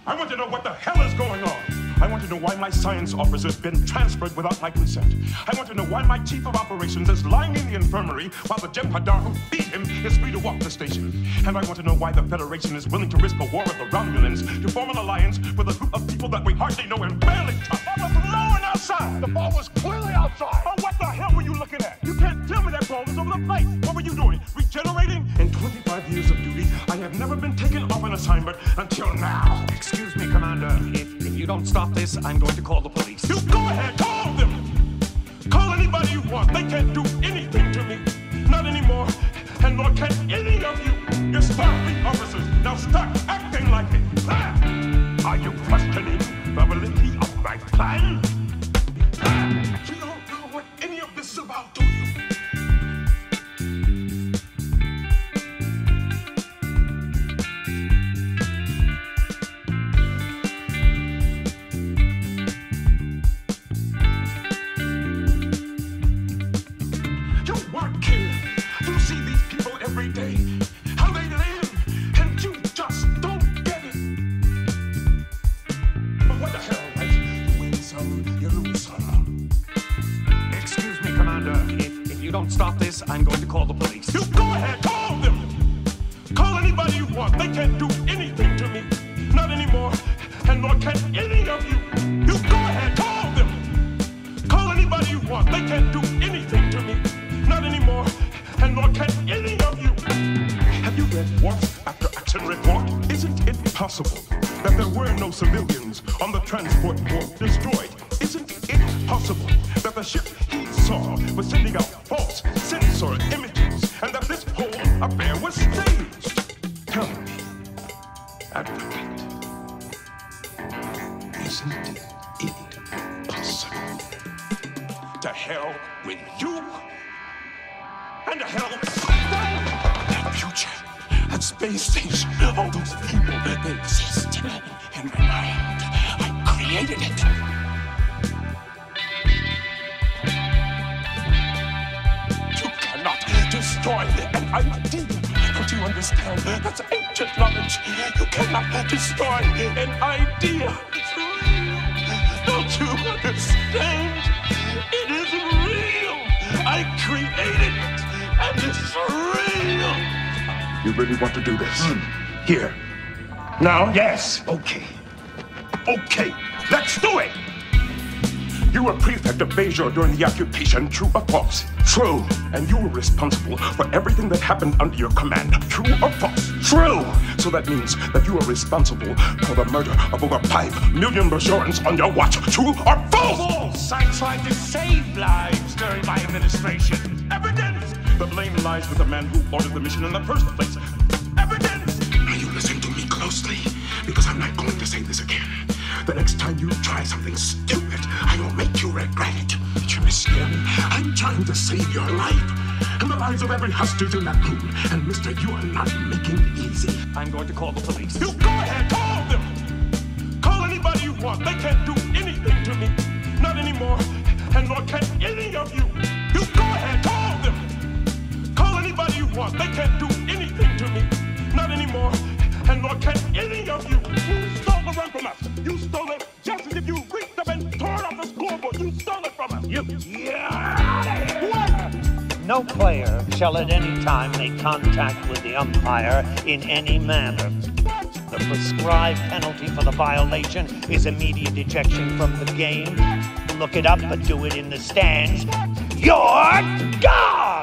I want to know what the hell is going on. I want to know why my science officer's been transferred without my consent. I want to know why my chief of operations is lying in the infirmary while the Jem'Hadar who feed him is free to walk the station. And I want to know why the Federation is willing to risk a war with the Romulans to form an alliance with a group of people that we hardly know and barely trust. That was low and outside. The ball was clearly outside. Oh, what the hell were you looking at? You can't tell me that ball was over the plate. What were you doing? Regenerating? In 25 years of duty, I have never been taken off an assignment until now. Excuse me, Commander. If you don't stop this, I'm going to call the police. You go ahead, call them! Call anybody you want. They can't do anything to me. Not anymore. And nor can any of you. You're Starfleet officers. Now start acting like it. Are you questioning the validity of my plan? You don't know what any of this is about, do you? Every day, how they live, and you just don't get it. But what the hell, right? You win some, you lose some. Excuse me, Commander. If you don't stop this, I'm going to call the police. You go ahead, call them. Call anybody you want. They can't do anything to me. Not anymore, and nor can any of you. You go ahead, call them. Call anybody you want. They can't do anything to me. Not anymore, and nor can any of you. Have you read Worf's after-action report? Isn't it possible that there were no civilians on the transport Worf destroyed? Isn't it possible that the ship he saw was sending out false sensor images and that this whole affair was staged? Tell me, Advocate, isn't it possible? To hell with you, and to hell with that future, that space station, all those people, they exist in my mind. I created it. You cannot destroy an idea. Don't you understand? That's ancient knowledge. You cannot destroy an idea. It's real. Don't you understand? It is real. I created it, and it's real. You really want to do this? Here. Now? Yes. Okay. Okay. Let's do it. You were prefect of Bajor during the occupation. True or false? True. And you were responsible for everything that happened under your command. True or false? True. So that means that you are responsible for the murder of over 5 million Bajorans on your watch. True or false? False. I tried to save lives during my administration. Evidence. The blame lies with the man who ordered the mission in the first place. Evidence. Now you listen to me closely, because I'm not going to say this again. The next time you try something stupid, I will make you regret it. Did you understand? I'm trying to save your life and the lives of every hostage in that room. And mister, you are not making it easy. I'm going to call the police. You go ahead, call them. Call anybody you want. They can't do anything to me. Not anymore, and nor can any of you. You go ahead, call them. Call anybody you want. They can't do anything to me. Not anymore, and nor can any of you. You stole the run from us. You stole it just as if you reached up and tore it off the scoreboard. You stole it from us. What? No player shall at any time make contact with the umpire in any manner. The prescribed penalty for the violation is immediate ejection from the game. Look it up, but do it in the stands. You're gone!